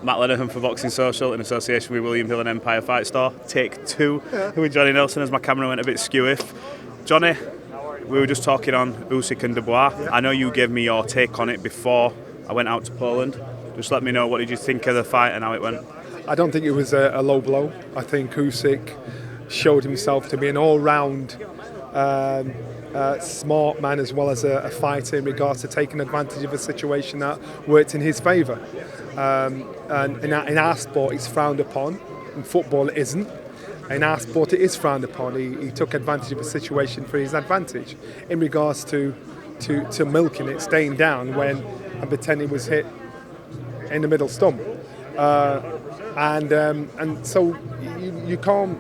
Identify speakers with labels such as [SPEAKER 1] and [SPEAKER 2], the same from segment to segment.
[SPEAKER 1] Matt Lenihan for Boxing Social in association with William Hill and Empire Fight Store. Take 2 with Johnny Nelson as my camera went a bit skew-if. Johnny, we were just talking on Usyk and Dubois. Yeah. I know you gave me your take on it before I went out to Poland. Just let me know, what did you think of the fight and how it went?
[SPEAKER 2] I don't think it was a low blow. I think Usyk showed himself to be an all-round smart man as well as a fighter in regards to taking advantage of a situation that worked in his favour. And in our sport, it's frowned upon. In football, it isn't. In our sport, it is frowned upon. He took advantage of a situation for his advantage in regards to milking it, staying down and pretending he was hit in the middle stump. And so you can't.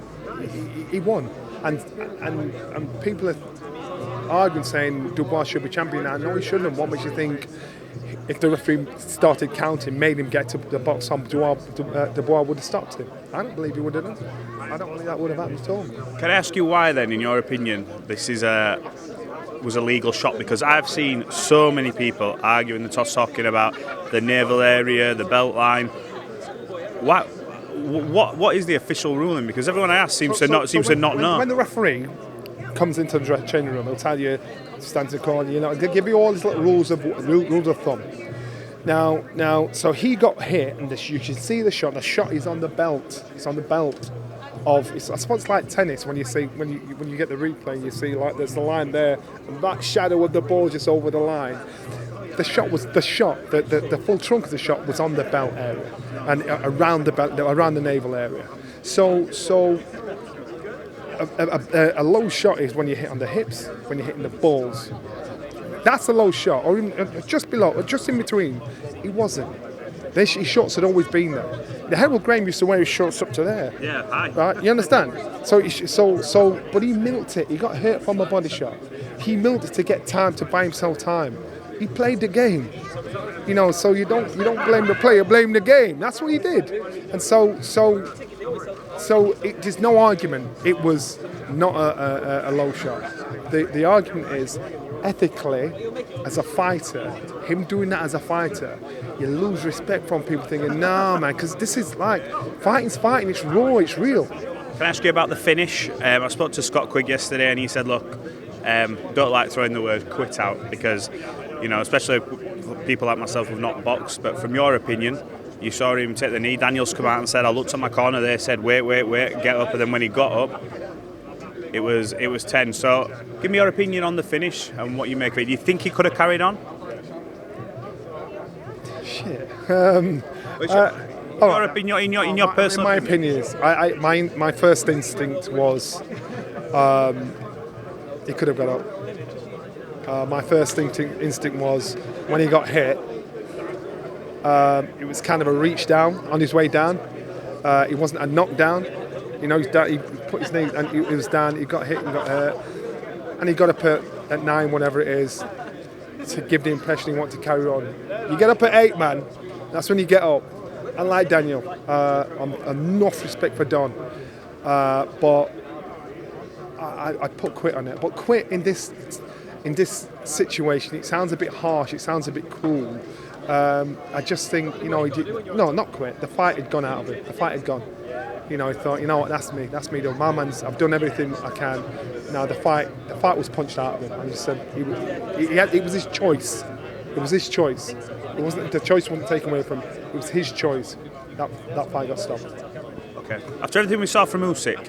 [SPEAKER 2] He won, and people are arguing saying Dubois should be champion now. No, he shouldn't have won. Which you think, if the referee started counting, made him get to the box on Dubois would have stopped him. I don't believe he would have done. I don't believe that would have happened at all.
[SPEAKER 1] Can I ask you why then, in your opinion, this was a legal shot? Because I've seen so many people arguing the toss, talking about the navel area, the belt line. What is the official ruling? Because everyone I ask seems to not know.
[SPEAKER 2] When the referee comes into the changing room, he'll tell you, stand to the corner, they'll give you all these little rules of thumb. Now, so he got hit, and you can see the shot. The shot is on the belt. It's on the belt of. I suppose it's like tennis when you get the replay, you see like there's the line there, and that shadow of the ball just over the line. The full trunk of the shot was on the belt area and around the belt, around the navel area. So a low shot is when you hit on the hips, when you're hitting the balls. That's a low shot, or even just below, or just in between. He wasn't. His shots had always been there. The Harold Graham used to wear his shorts up to there.
[SPEAKER 1] Yeah, high.
[SPEAKER 2] Right, you understand? But he milked it. He got hurt from a body shot. He milked it to get time, to buy himself time. He played the game, so you don't blame the player, blame the game. That's what he did, and so there's no argument. It was not a low shot. The argument is, ethically, as a fighter, him doing that as a fighter, you lose respect from people thinking, nah, man, because this is like fighting's fighting. It's raw. It's real.
[SPEAKER 1] Can I ask you about the finish? I spoke to Scott Quigg yesterday, and he said, look, don't like throwing the word quit out because, especially people like myself who've not boxed, but from your opinion, you saw him take the knee. Daniels come out and said, I looked at my corner, they said, wait, get up, and then when he got up, it was 10. So give me your opinion on the finish and what you make of it. Do you think he could have carried on?
[SPEAKER 2] Shit.
[SPEAKER 1] Your opinion, in your personal
[SPEAKER 2] my opinion is, my first instinct was he could have got up. My first instinct was when he got hit, it was kind of a reach down on his way down. It wasn't a knockdown. He put his knee and he was down. He got hit and got hurt, and he got up at 9, whatever it is, to give the impression he wanted to carry on. You get up at 8, man. That's when you get up. Unlike Daniel, enough respect for Don, but I'd put quit on it. But quit in this situation, it sounds a bit harsh. It sounds a bit cruel. I just think, he did. No, not quit. The fight had gone out of it. The fight had gone. He thought, what, that's me done. I've done everything I can. Now the fight was punched out of him. I just said it was his choice. It was his choice. The choice wasn't taken away from him. It was his choice. That fight got stopped.
[SPEAKER 1] Okay. After everything we saw from Usyk,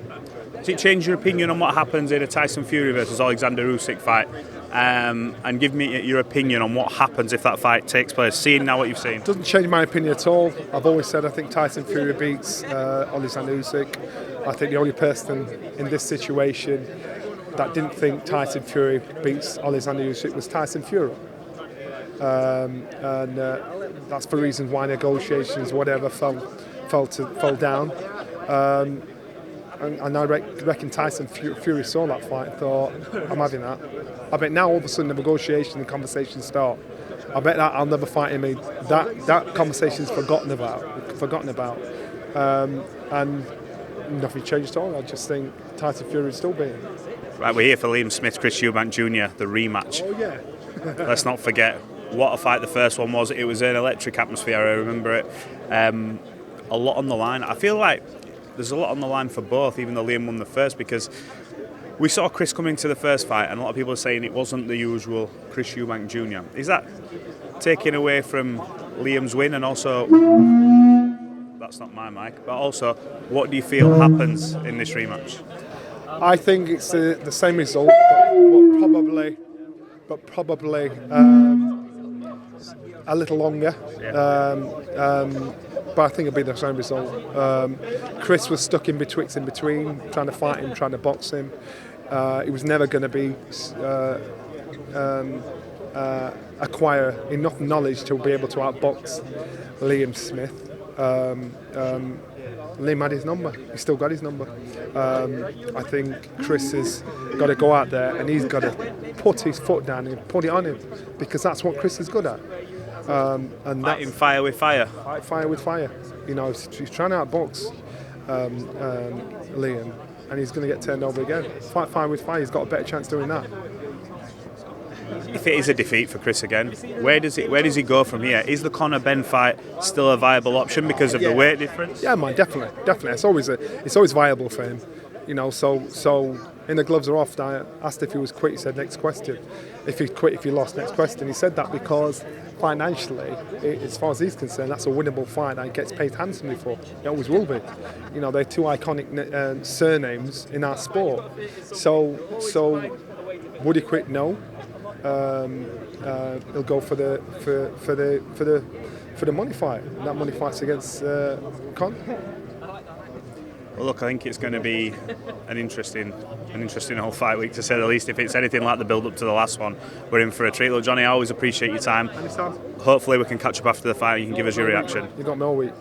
[SPEAKER 1] does it change your opinion on what happens in a Tyson Fury versus Oleksandr Usyk fight? And give me your opinion on what happens if that fight takes place, seeing now what you've seen.
[SPEAKER 2] It doesn't change my opinion at all. I've always said I think Tyson Fury beats Oleksandr Usyk. I think the only person in this situation that didn't think Tyson Fury beats Oleksandr Usyk was Tyson Fury. And that's for reasons why negotiations, whatever, fell down. And I reckon Tyson Fury saw that fight and thought, I'm having that. I bet now all of a sudden the negotiation and conversations start. I bet that I'll never fight him. That conversation's forgotten about. And nothing changed at all. I just think Tyson Fury is still beating.
[SPEAKER 1] Right, we're here for Liam Smith, Chris Eubank Jr, the rematch.
[SPEAKER 2] Oh yeah.
[SPEAKER 1] Let's not forget, what a fight the first one was. It was an electric atmosphere, I remember it. A lot on the line. I feel like there's a lot on the line for both, even though Liam won the first, because we saw Chris come into the first fight and a lot of people are saying it wasn't the usual Chris Eubank Jr. Is that taken away from Liam's win? And also, that's not my mic, but also, what do you feel happens in this rematch?
[SPEAKER 2] I think it's the same result, but probably a little longer. But I think it'll be the same result. Chris was stuck in between, trying to fight him, trying to box him. He was never going to be acquire enough knowledge to be able to outbox Liam Smith. Liam had his number. He's still got his number. I think Chris has got to go out there and he's got to put his foot down and put it on him, because that's what Chris is good at. And
[SPEAKER 1] fighting fire with fire.
[SPEAKER 2] Fight fire with fire. You know, he's trying to outbox Liam, and he's going to get turned over again. Fight fire with fire. He's got a better chance doing that.
[SPEAKER 1] If it is a defeat for Chris again, where does he go from here? Is the Conor Benn fight still a viable option because of the weight difference?
[SPEAKER 2] Yeah, man, definitely. It's always viable for him. You know, so in the gloves are off. I asked if he was quit. He said next question. If he quit, if he lost, next question. He said that because financially, as far as he's concerned, that's a winnable fight that he gets paid handsomely for. It always will be. You know, they're two iconic surnames in our sport. So would he quit? No. He'll go for the money fight. And that money fight's against Conor.
[SPEAKER 1] Well, look, I think it's going to be an interesting whole fight week, to say the least. If it's anything like the build-up to the last one, we're in for a treat. Look, Johnny, I always appreciate your time.
[SPEAKER 2] Anytime.
[SPEAKER 1] Hopefully we can catch up after the fight and you can give us your reaction.
[SPEAKER 2] You got me all week.